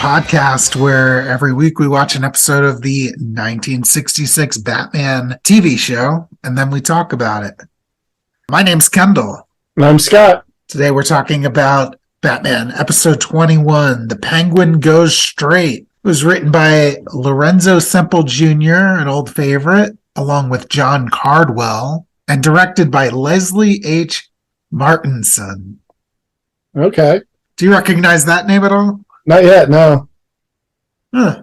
podcast where every week we watch an episode of the 1966 Batman TV show and then we talk about it. My name's Kendall. And I'm Scott. Today we're talking about Batman episode 21, The Penguin Goes Straight. It was written by Lorenzo Semple Jr., an old favorite, along with John Cardwell, and directed by Leslie H. Martinson. Okay. Do you recognize that name at all? Not yet, no. Huh.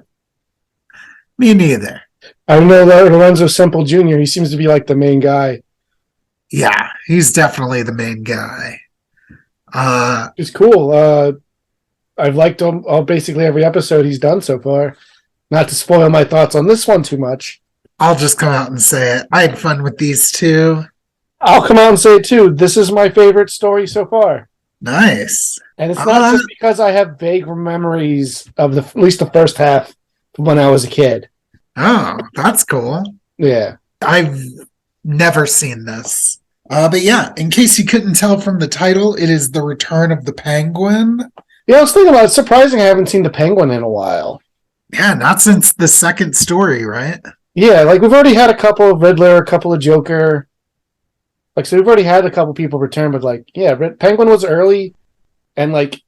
Me neither. I know Lorenzo Semple Jr., he seems to be like the main guy. Yeah, he's definitely the main guy. It's cool. I've liked basically every episode he's done so far. Not to spoil my thoughts on this one too much. I'll just come out and say it. I had fun with these two. I'll come out and say it too. This is my favorite story so far. Nice. And it's not just because I have vague memories of at least the first half from when I was a kid. Oh, that's cool. Yeah. I've never seen this. But yeah, in case you couldn't tell from the title, it is The Return of the Penguin. Yeah, I was thinking about it. It's surprising I haven't seen the Penguin in a while. Yeah, not since the second story, right? Yeah, like we've already had a couple of Riddler, a couple of Joker. Like, so we've already had a couple people return, but like, yeah, Penguin was early, and like,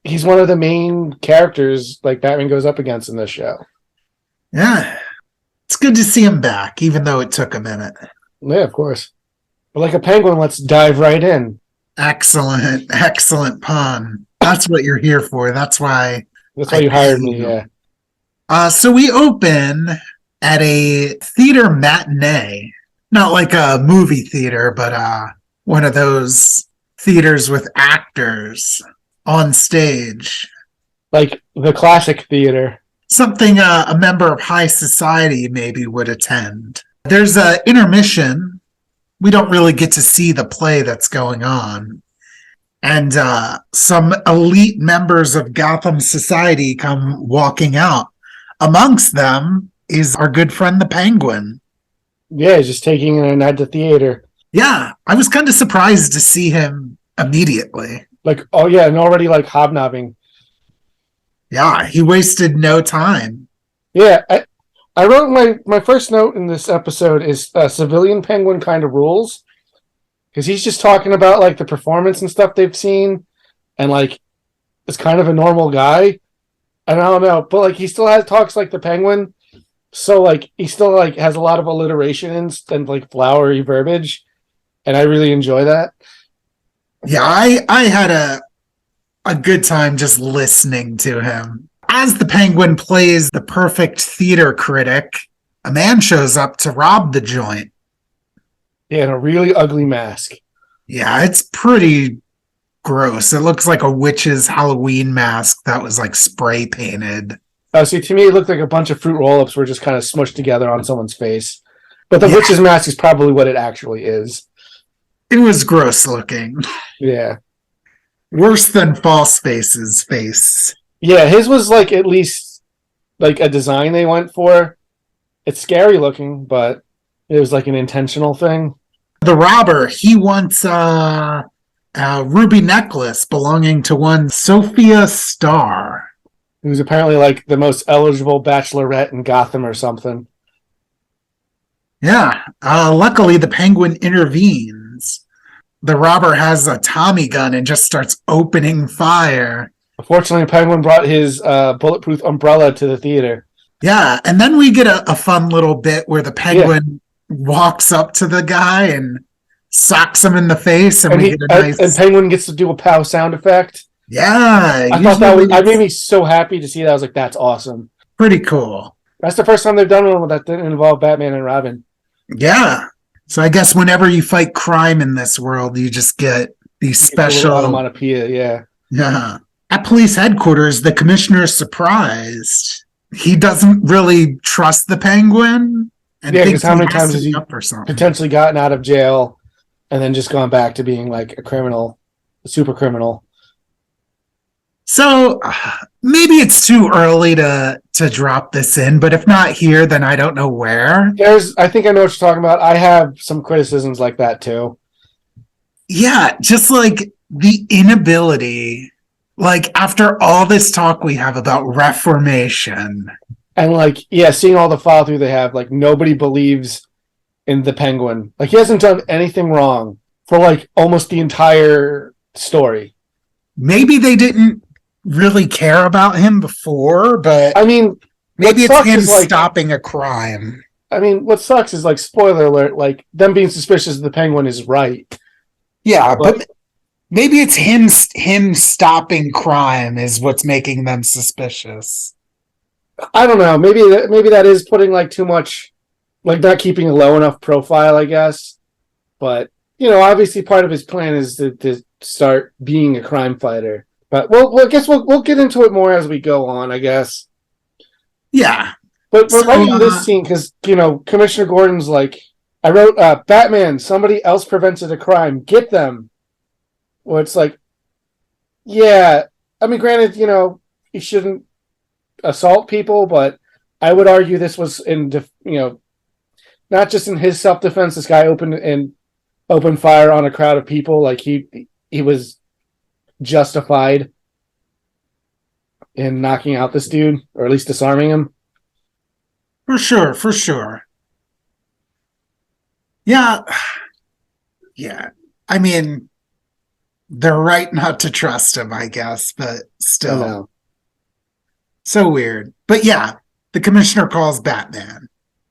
he's one of the main characters like Batman goes up against in this show. Yeah. It's good to see him back, even though it took a minute. Yeah, of course. But like a penguin, let's dive right in. Excellent pun. That's what you're here for. That's why you hired me, yeah. So we open at a theater matinee. Not like a movie theater, but one of those theaters with actors on stage. Like the classic theater. Something a member of high society maybe would attend. There's an intermission. We don't really get to see the play that's going on. And some elite members of Gotham society come walking out. Amongst them is our good friend the Penguin. Yeah, he's just taking a night to theater. Yeah, I was kind of surprised to see him immediately. Like, oh yeah, and already like hobnobbing. Yeah, he wasted no time. Yeah, I wrote my first note in this episode is civilian Penguin kind of rules. Because he's just talking about like the performance and stuff they've seen. And like, it's kind of a normal guy. And I don't know, but like he still talks like the Penguin. So like he still like has a lot of alliteration and like flowery verbiage, and I really enjoy that. Yeah, I had a good time just listening to him. As the Penguin plays the perfect theater critic, a man shows up to rob the joint. Yeah, in a really ugly mask. Yeah, it's pretty gross. It looks like a witch's Halloween mask that was like spray painted. See, to me, it looked like a bunch of fruit roll-ups were just kind of smushed together on someone's face. But the witch's mask is probably what it actually is. It was gross looking. Yeah. Worse than Falseface's face. Yeah, his was like at least like a design they went for. It's scary looking, but it was like an intentional thing. The robber, he wants a ruby necklace belonging to one Sophia Starr. Who's apparently like the most eligible bachelorette in Gotham or something. Yeah. Luckily, the Penguin intervenes. The robber has a Tommy gun and just starts opening fire. Unfortunately, Penguin brought his bulletproof umbrella to the theater. Yeah, and then we get a fun little bit where the Penguin walks up to the guy and socks him in the face, and we get a nice... And Penguin gets to do a pow sound effect. Yeah. I thought that made me so happy to see that. I was like, that's awesome. Pretty cool. That's the first time they've done one that didn't involve Batman and Robin. Yeah. So I guess whenever you fight crime in this world, you just get these special... onomatopoeia, yeah. Yeah. At police headquarters, the commissioner is surprised. He doesn't really trust the Penguin. And because how many times has he potentially gotten out of jail and then just gone back to being like a criminal, a super criminal? So maybe it's too early to drop this in, but if not here, then I don't know where. I think I know what you're talking about. I have some criticisms like that too. Yeah, just like the inability Like, after all this talk we have about reformation. And like, yeah, seeing all the follow through they have, like nobody believes in the Penguin. Like he hasn't done anything wrong for like almost the entire story. Maybe they didn't really care about him before, but I mean, maybe it's him like, stopping a crime. I mean, what sucks is like spoiler alert, like them being suspicious of the Penguin is right. Yeah, but maybe it's him stopping crime is what's making them suspicious. I don't know. Maybe that is putting like too much, like not keeping a low enough profile, I guess. But you know, obviously, part of his plan is to start being a crime fighter. But I guess we'll get into it more as we go on, I guess. Yeah, but right in this scene, because you know, Commissioner Gordon's like, I wrote, Batman. Somebody else prevented a crime. Get them. Well, it's like, yeah. I mean, granted, you know, he shouldn't assault people, but I would argue this was not just in his self defense. This guy opened fire on a crowd of people. Like he was justified in knocking out this dude, or at least disarming him. For sure. Yeah. I mean, they're right not to trust him, I guess, but still. So weird. But yeah, the commissioner calls Batman.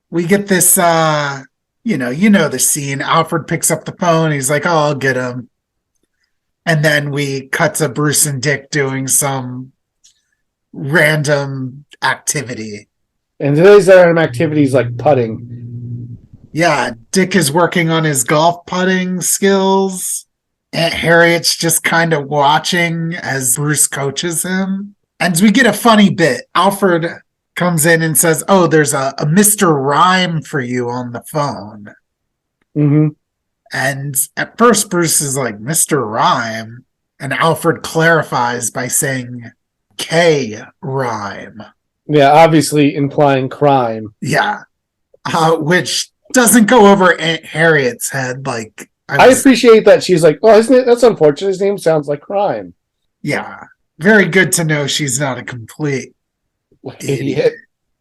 We get this, you know the scene. Alfred picks up the phone. He's like, oh, I'll get him. And then we cut to Bruce and Dick doing some random activity. And today's random activity is like putting. Yeah, Dick is working on his golf putting skills. Aunt Harriet's just kind of watching as Bruce coaches him. And we get a funny bit. Alfred comes in and says, oh, there's a Mr. Rhyme for you on the phone. Mm-hmm. And at first, Bruce is like, Mr. Rhyme. And Alfred clarifies by saying K Rhyme. Yeah, obviously implying crime. Yeah. Which doesn't go over Aunt Harriet's head. Like, I appreciate that she's like, oh, isn't it? That's unfortunate. His name sounds like crime. Yeah. Very good to know she's not a complete idiot.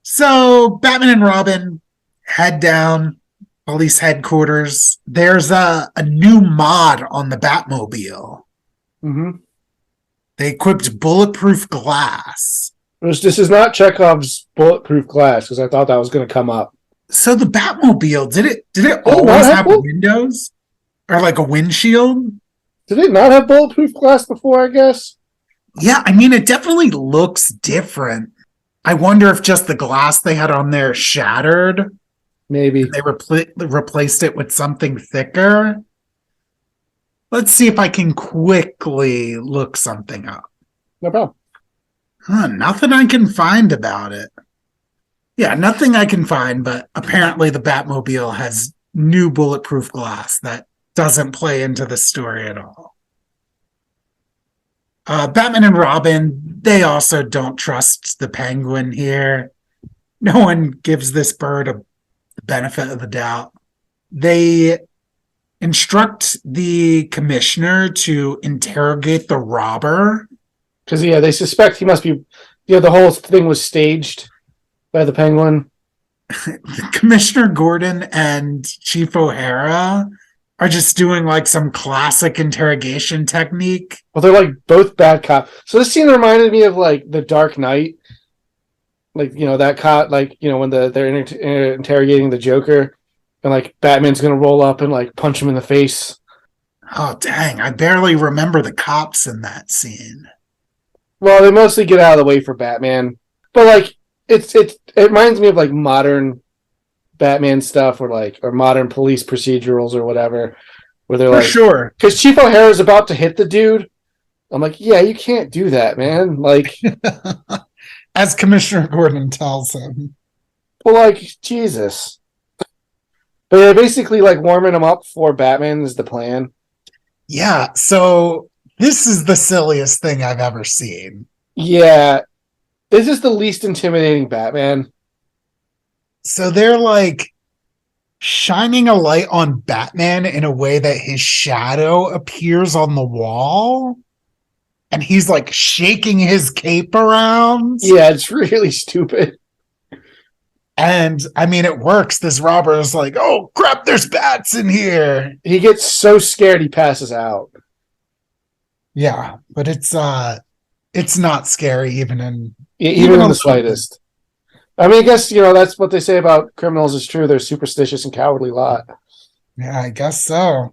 So Batman and Robin head down police headquarters. There's a new mod on the Batmobile. Mm-hmm. They equipped bulletproof glass. This is not Chekhov's bulletproof glass, because I thought that was going to come up. So the Batmobile, did it always have windows? Or like a windshield? Did it not have bulletproof glass before, I guess? Yeah, I mean, it definitely looks different. I wonder if just the glass they had on there shattered. Maybe. They replaced it with something thicker. Let's see if I can quickly look something up. No problem. Nothing I can find about it. Yeah, nothing I can find, but apparently the Batmobile has new bulletproof glass that doesn't play into the story at all. Batman and Robin, they also don't trust the Penguin here. No one gives this bird the benefit of the doubt. They instruct the commissioner to interrogate the robber. Because, yeah, they suspect he must be... the whole thing was staged by the Penguin. Commissioner Gordon and Chief O'Hara are just doing like some classic interrogation technique. Well, they're like both bad cops. So this scene reminded me of like The Dark Knight. Like, that cop, like, when they're interrogating the Joker, and like Batman's going to roll up and like punch him in the face. Oh, dang. I barely remember the cops in that scene. Well, they mostly get out of the way for Batman. But like, it reminds me of like modern Batman stuff, or modern police procedurals or whatever, where they're For like, sure, because Chief O'Hara's about to hit the dude. I'm like, yeah, you can't do that, man. Like, as Commissioner Gordon tells him. Well, like, Jesus. But they're basically like warming him up for Batman is the plan. Yeah, so this is the silliest thing I've ever seen. Yeah. This is the least intimidating Batman. So they're like shining a light on Batman in a way that his shadow appears on the wall. and he's like shaking his cape around. Yeah, it's really stupid. And I mean, it works. This robber is like, oh crap, there's bats in here. He gets so scared he passes out. Yeah, but it's not scary even Even in a the little bit. slightest. I mean, I guess, that's what they say about criminals is true. They're superstitious and cowardly lot. Yeah, I guess so.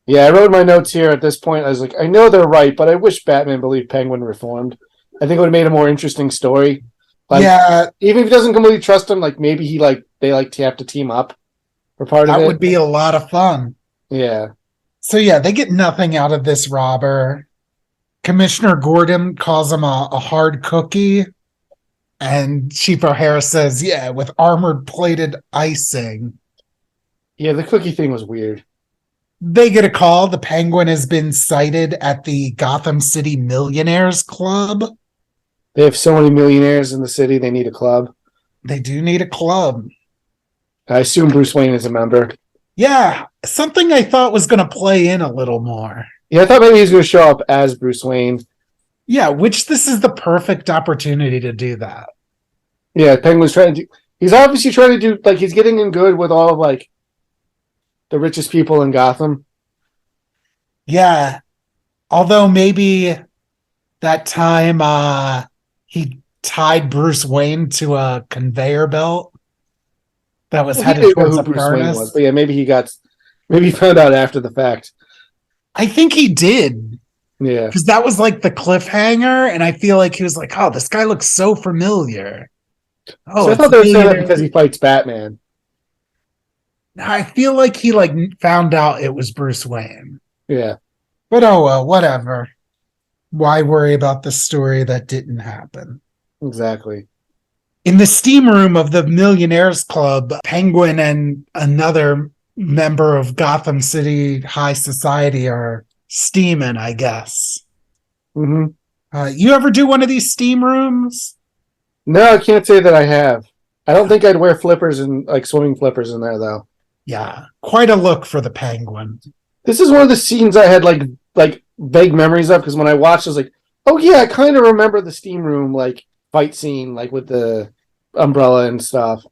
Yeah, I wrote my notes here at this point. I was like, I know they're right, but I wish Batman believed Penguin reformed. I think it would have made a more interesting story. Like, yeah, even if he doesn't completely trust him, like maybe they have to team up for part of it. that would be a lot of fun. Yeah. So yeah, they get nothing out of this robber. Commissioner Gordon calls him a hard cookie. And Chief O'Hara says, yeah, with armored plated icing. Yeah, the cookie thing was weird. They get a call. The Penguin has been sighted at the Gotham City Millionaires Club. They have so many millionaires in the city, they need a club. They do need a club. I assume Bruce Wayne is a member. Yeah, something I thought was going to play in a little more. Yeah, I thought maybe he was going to show up as Bruce Wayne. Yeah, which this is the perfect opportunity to do that. Yeah, Penguin's trying to do... He's obviously trying to do... Like, he's getting in good with all of, like, the richest people in Gotham. Yeah. Although maybe that time he tied Bruce Wayne to a conveyor belt that was headed towards a furnace. But yeah, maybe he found out after the fact. I think he did. Yeah. Because that was like the cliffhanger, and I feel like he was like, oh, this guy looks so familiar. Oh, so I thought they were saying that because he fights Batman. I feel like he found out it was Bruce Wayne. Yeah. But oh well, whatever. Why worry about the story that didn't happen? Exactly. In the steam room of the Millionaires Club, Penguin and another member of Gotham City High Society are steaming, I guess. Mm-hmm. You ever do one of these steam rooms? No, I can't say that I have. I don't think I'd wear flippers and like swimming flippers in there though. Yeah, quite a look for the Penguin. This is one of the scenes I had like vague memories of because when I watched, I was like, oh yeah, I kind of remember the steam room like fight scene like with the umbrella and stuff.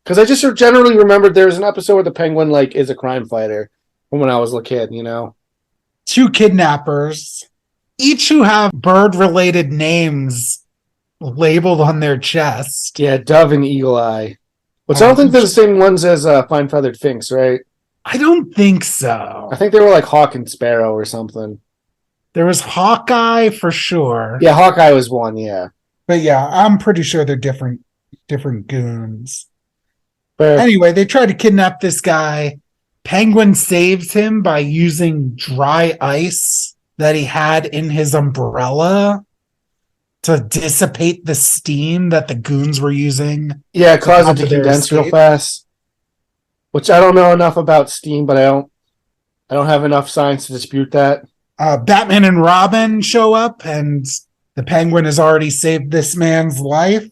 Because I just generally remembered there was an episode where the Penguin like is a crime fighter from when I was a kid, Two kidnappers, each who have bird-related names labeled on their chest. Yeah, Dove and Eagle Eye. Which I don't think they're the same ones as Fine Feathered Finks, right? I don't think so. I think they were like Hawk and Sparrow or something. There was Hawkeye for sure. Yeah, Hawkeye was one, yeah. But yeah, I'm pretty sure they're different goons. But anyway, they try to kidnap this guy. Penguin saves him by using dry ice that he had in his umbrella to dissipate the steam that the goons were using. Yeah, cause it to condense real fast. Which I don't know enough about steam, but I don't have enough science to dispute that. Batman and Robin show up, and the Penguin has already saved this man's life.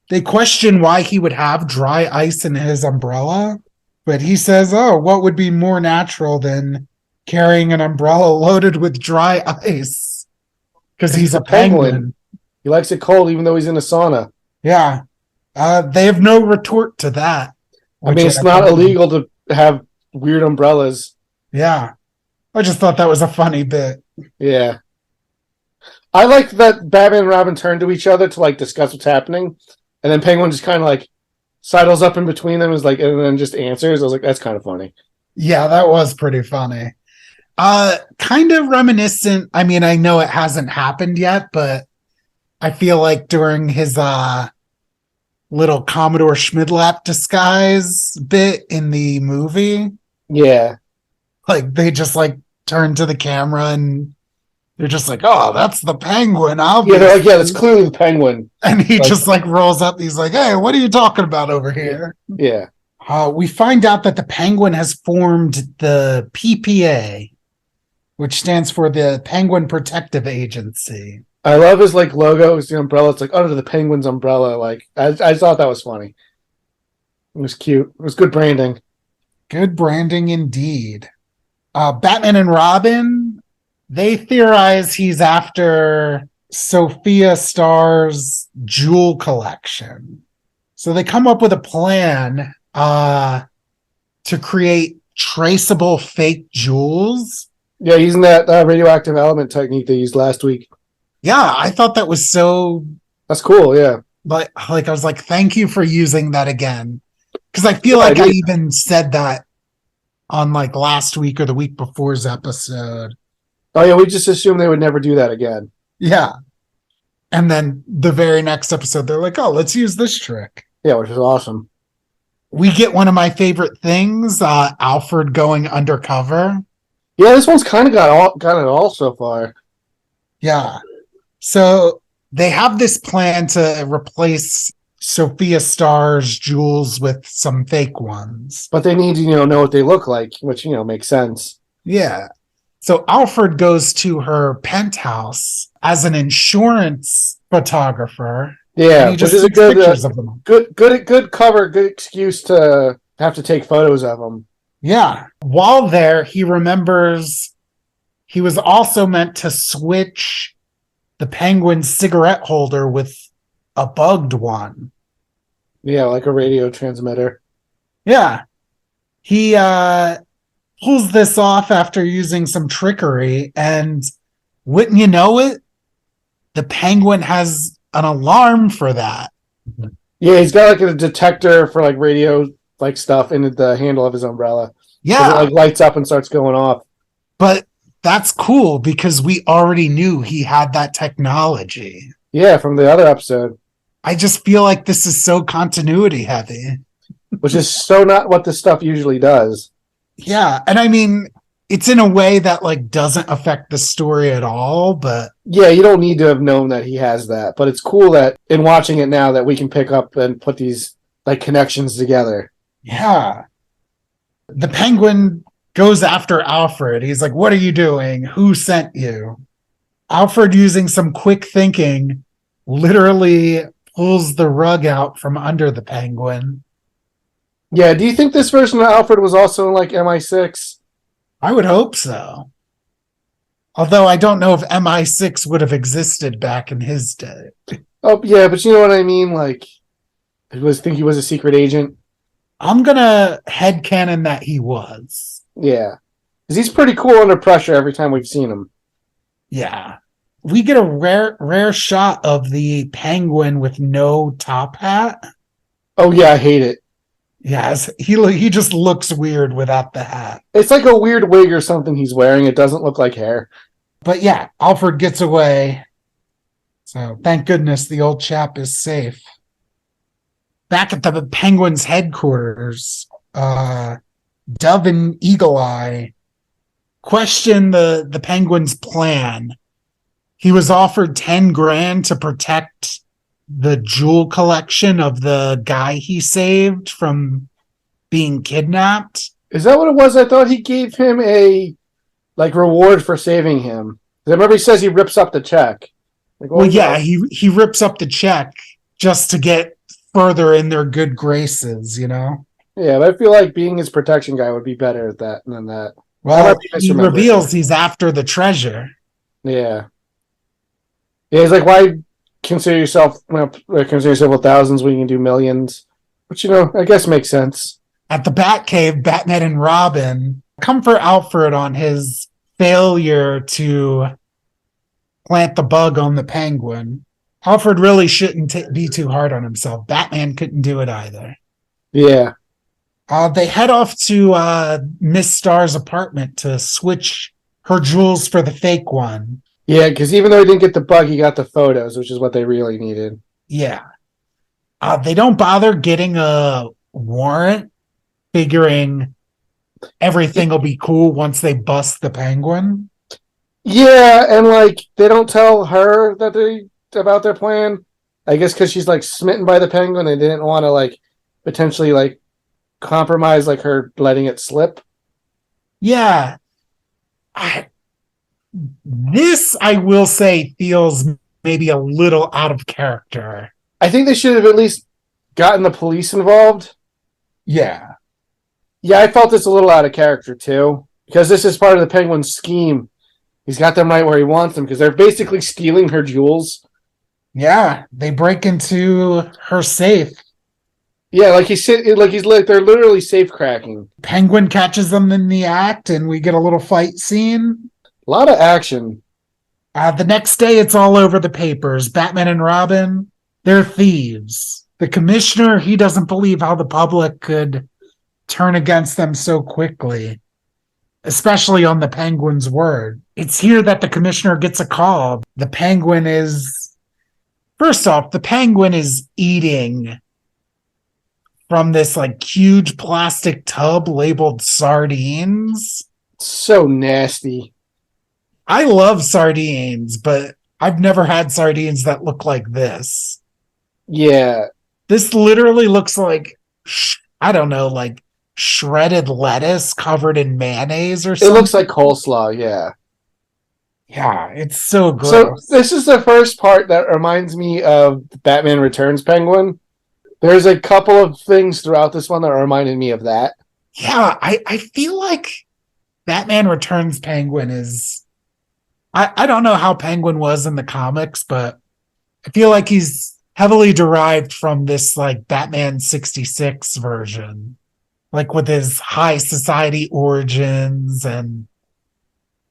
They question why he would have dry ice in his umbrella, but he says, oh, what would be more natural than carrying an umbrella loaded with dry ice? Because he's a penguin. He likes it cold even though he's in a sauna. Yeah. They have no retort to that. I mean, it's not illegal to have weird umbrellas. Yeah. I just thought that was a funny bit. Yeah. I like that Batman and Robin turn to each other to like discuss what's happening. And then Penguin just kind of like sidles up in between them and then just answers. I was like, that's kind of funny. Yeah, that was pretty funny. Kind of reminiscent. I mean, I know it hasn't happened yet, but I feel like during his little Commodore Schmidlap disguise bit in the movie. Yeah. Like they just like turn to the camera and they're just like, oh, that's the Penguin. Yeah, they're like, yeah, that's clearly the Penguin. And he just like rolls up. He's like, hey, what are you talking about over here? Yeah. We find out that the Penguin has formed the PPA, which stands for the Penguin Protective Agency. I love his like logo. It's the umbrella. It's like under the Penguin's umbrella. Like I thought that was funny. It was cute. It was good branding. Good branding indeed. Batman and Robin They theorize he's after Sophia Starr's jewel collection. So they come up with a plan to create traceable fake jewels. Yeah, using that radioactive element technique they used last week. Yeah, I thought that was so. That's cool. Yeah. Like I was like, thank you for using that again. Because I feel Good like I idea. even said that on like last week or the week before's episode. Oh yeah, we just assumed they would never do that again. Yeah. And then the very next episode, they're like, oh, let's use this trick. Yeah, which is awesome. We get one of my favorite things, Alfred going undercover. Yeah, this one's kind of got it all so far. Yeah. So they have this plan to replace Sophia Starr's jewels with some fake ones. But they need to, know what they look like, which, makes sense. Yeah. So Alfred goes to her penthouse as an insurance photographer. Yeah, he just which is a takes pictures of them. good cover, good excuse to have to take photos of them. Yeah. While there, he remembers he was also meant to switch the Penguin's cigarette holder with a bugged one. Yeah, like a radio transmitter. Yeah. He pulls this off after using some trickery, and wouldn't you know it, the Penguin has an alarm for that. Yeah, he's got like a detector for like radio like stuff in the handle of his umbrella. Yeah. It like lights up and starts going off. But that's cool because we already knew he had that technology. Yeah, from the other episode. I just feel like this is so continuity heavy. Which is so not what this stuff usually does. Yeah, and I mean, it's in a way that like doesn't affect the story at all, but yeah, you don't need to have known that he has that, but it's cool that in watching it now that we can pick up and put these like connections together. Yeah. The Penguin goes after Alfred. He's like, "What are you doing? Who sent you?" Alfred, using some quick thinking, literally pulls the rug out from under the Penguin. Yeah, do you think this version of Alfred was also in like MI6? I would hope so. Although I don't know if MI6 would have existed back in his day. Oh, yeah, but you know what I mean? Like, think he was a secret agent? I'm going to headcanon that he was. Yeah. Because he's pretty cool under pressure every time we've seen him. Yeah. We get a rare shot of the Penguin with no top hat. Oh, yeah, I hate it. Yes, he just looks weird without the hat. It's like a weird wig or something he's wearing. It doesn't look like hair. But yeah, Alfred gets away. So thank goodness the old chap is safe. Back at the Penguin's headquarters, Dove and Eagle Eye question the Penguin's plan. He was offered 10 grand to protect the jewel collection of the guy he saved from being kidnapped. Is that what it was? I thought he gave him a like reward for saving him. I remember he says he rips up the check. Like, well, yeah, he rips up the check just to get further in their good graces, you know? Yeah, but I feel like being his protection guy would be better at that than that. Well, he reveals he's after the treasure. Yeah. Yeah, he's like, why consider yourself with thousands when you can do millions? Which, I guess makes sense. At the Batcave, Batman and Robin comfort Alfred on his failure to plant the bug on the Penguin. Alfred really shouldn't be too hard on himself. Batman couldn't do it either. Yeah. They head off to Miss Starr's apartment to switch her jewels for the fake one. Yeah, because even though he didn't get the bug, he got the photos, which is what they really needed. Yeah. They don't bother getting a warrant, figuring everything will be cool once they bust the Penguin. Yeah, and they don't tell her about their plan. I guess because she's smitten by the Penguin, they didn't want to potentially compromise her letting it slip. Yeah. This, I will say, feels maybe a little out of character. I think they should have at least gotten the police involved. Yeah. Yeah, I felt this a little out of character, too. Because this is part of the Penguin's scheme. He's got them right where he wants them because they're basically stealing her jewels. Yeah, they break into her safe. Yeah, they're literally safe cracking. Penguin catches them in the act, and we get a little fight scene. A lot of action. The next day, it's all over the papers. Batman and Robin, they're thieves. The commissioner, he doesn't believe how the public could turn against them so quickly, especially on the Penguin's word. It's here that the commissioner gets a call. First off, the Penguin is eating from this like huge plastic tub labeled sardines. So nasty. I love sardines, but I've never had sardines that look like this. Yeah. This literally looks like, I don't know, like shredded lettuce covered in mayonnaise or something. It looks like coleslaw, yeah. Yeah, it's so gross. So this is the first part that reminds me of Batman Returns Penguin. There's a couple of things throughout this one that reminded me of that. Yeah, I feel like Batman Returns Penguin is... I don't know how Penguin was in the comics, but I feel like he's heavily derived from this like Batman 66 version, like with his high society origins, and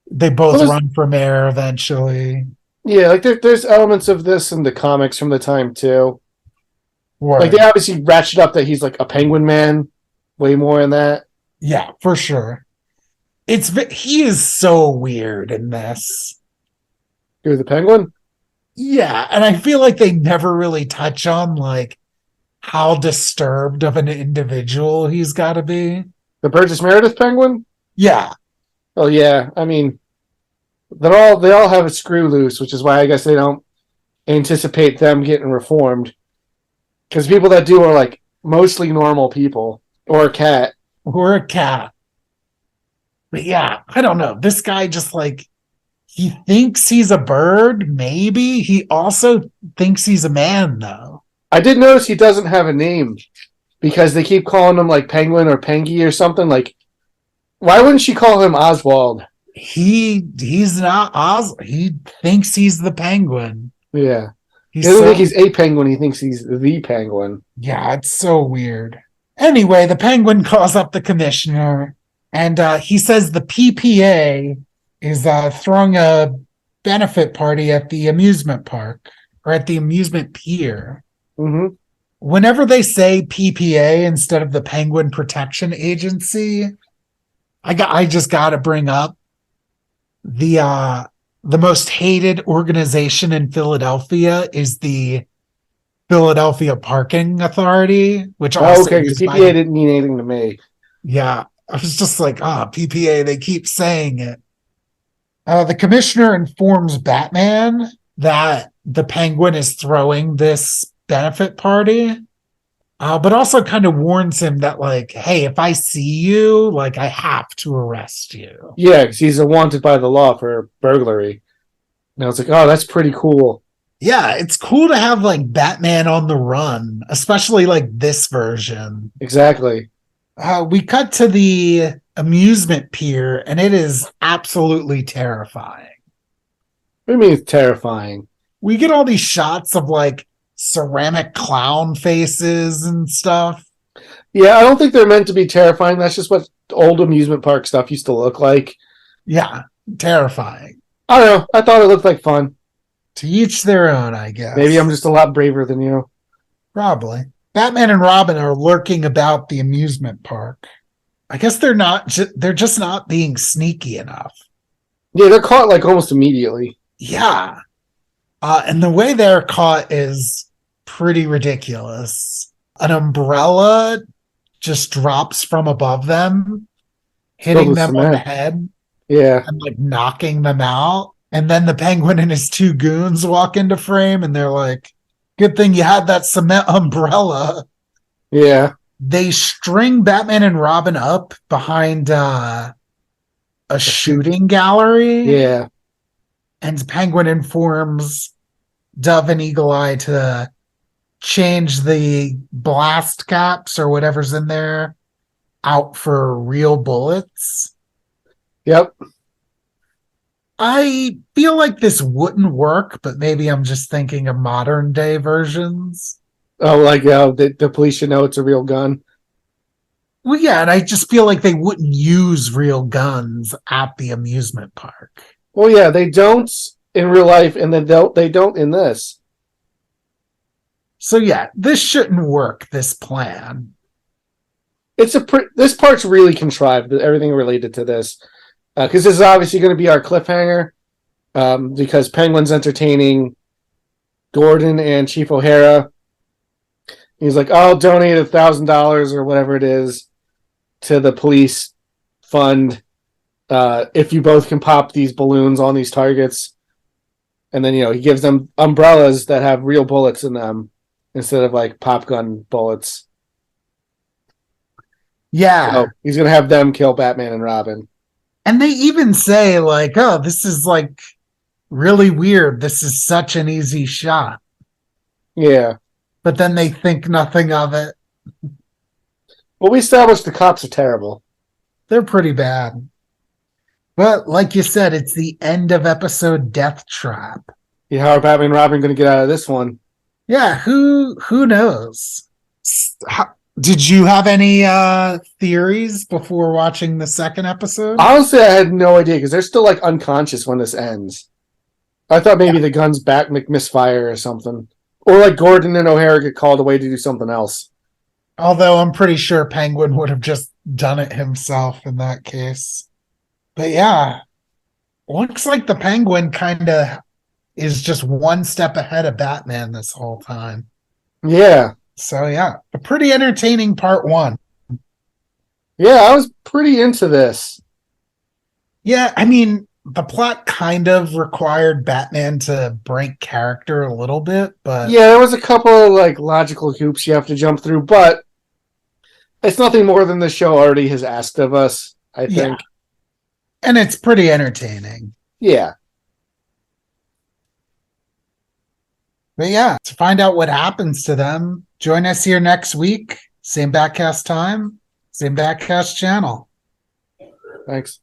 they both run for mayor eventually. Yeah, like there's elements of this in the comics from the time too. Word. Like they obviously ratchet up that he's like a penguin man way more in that. Yeah, for sure. He is so weird in this. You're the Penguin? Yeah, and I feel like they never really touch on like how disturbed of an individual he's got to be. The Burgess Meredith Penguin? Yeah. Oh yeah, I mean, they all have a screw loose, which is why I guess they don't anticipate them getting reformed. Because people that do are like mostly normal people or a cat. Or a cat. But yeah, I don't know. This guy just like, he thinks he's a bird, maybe. He also thinks he's a man, though. I did notice he doesn't have a name because they keep calling him like Penguin or Pengy or something. Like, why wouldn't she call him Oswald? He's not Oz. He thinks he's the Penguin. Yeah. He doesn't think he's a penguin. He thinks he's the Penguin. Yeah, it's so weird. Anyway, the Penguin calls up the commissioner, and he says the PPA is throwing a benefit party at the amusement park, or at the amusement pier. Mm-hmm. Whenever they say PPA instead of the Penguin Protection Agency, I just got to bring up the most hated organization in Philadelphia is the Philadelphia Parking Authority, which also okay, because PPA didn't mean anything to me. Yeah, I was just like, PPA, they keep saying it. The commissioner informs Batman that the Penguin is throwing this benefit party, but also kind of warns him that, like, hey, if I see you, like, I have to arrest you. Yeah, because he's wanted by the law for burglary. And I was like, oh, that's pretty cool. Yeah, it's cool to have, like, Batman on the run, especially, like, this version. Exactly. We cut to the amusement pier, and it is absolutely terrifying. What do you mean it's terrifying? We get all these shots of, like, ceramic clown faces and stuff. Yeah, I don't think they're meant to be terrifying. That's just what old amusement park stuff used to look like. Yeah, terrifying. I don't know. I thought it looked like fun. To each their own, I guess. Maybe I'm just a lot braver than you. Probably. Batman and Robin are lurking about the amusement park. I guess they're just not being sneaky enough. Yeah, they're caught like almost immediately. Yeah. And the way they're caught is pretty ridiculous. An umbrella just drops from above them, hitting them on the head. Yeah. And like knocking them out. And then the Penguin and his two goons walk into frame, and they're like, good thing you had that cement umbrella. Yeah. They string Batman and Robin up behind a shooting gallery. Yeah. And Penguin informs Dove and Eagle Eye to change the blast caps or whatever's in there out for real bullets. Yep. I feel like this wouldn't work, but maybe I'm just thinking of modern day versions. Oh, like the police should know it's a real gun. Well, yeah, and I just feel like they wouldn't use real guns at the amusement park. Well, yeah, they don't in real life, and then they don't in this. So yeah, this shouldn't work, this plan. This part's really contrived. Everything related to this, because this is obviously going to be our cliffhanger. Because Penguin's entertaining Gordon and Chief O'Hara. He's like, "I'll donate $1,000 or whatever it is to the police fund if you both can pop these balloons on these targets." And then he gives them umbrellas that have real bullets in them instead of like pop gun bullets. Yeah. So he's gonna have them kill Batman and Robin. And they even say like, "Oh, this is like really weird. This is such an easy shot." Yeah. But then they think nothing of it. Well, we established the cops are terrible. They're pretty bad. But like you said, it's the end of episode Death Trap. Yeah, how are Batman and Robin going to get out of this one? Yeah, who knows? Did you have any theories before watching the second episode? Honestly, I had no idea because they're still like unconscious when this ends. I thought maybe the gun's back misfire or something. Or like Gordon and O'Hara get called away to do something else. Although I'm pretty sure Penguin would have just done it himself in that case. But yeah, looks like the Penguin kind of is just one step ahead of Batman this whole time. Yeah. So yeah, a pretty entertaining part one. Yeah, I was pretty into this. Yeah, I mean, the plot kind of required Batman to break character a little bit, but yeah, there was a couple of like logical hoops you have to jump through, but it's nothing more than the show already has asked of us, I think. Yeah. And it's pretty entertaining. Yeah. But yeah, to find out what happens to them, join us here next week. Same Batcast time, same Batcast channel. Thanks.